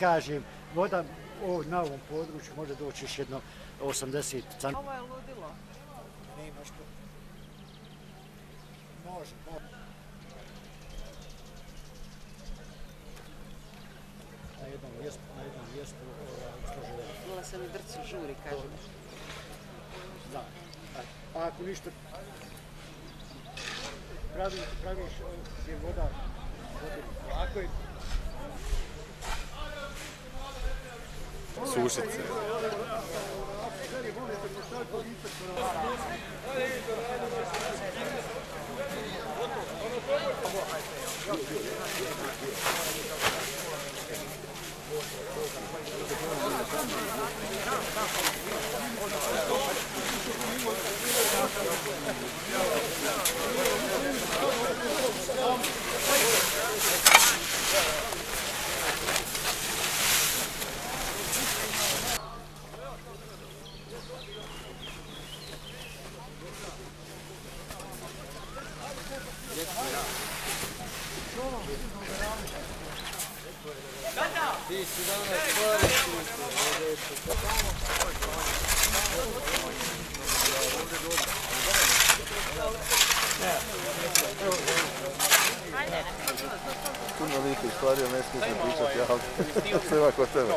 kažem, voda na ovom području može doći još jedno 80 cm. Ovo je ludilo. Nema što. Može. Na jednom mjestu složeno. Bila sam i drcu žuri, kažem. Da. A ako ništa praviš gdje voda lako je. Sušice. Ti si danas puno likih stvari, ne smijem pričati, ja sve ovako tebe.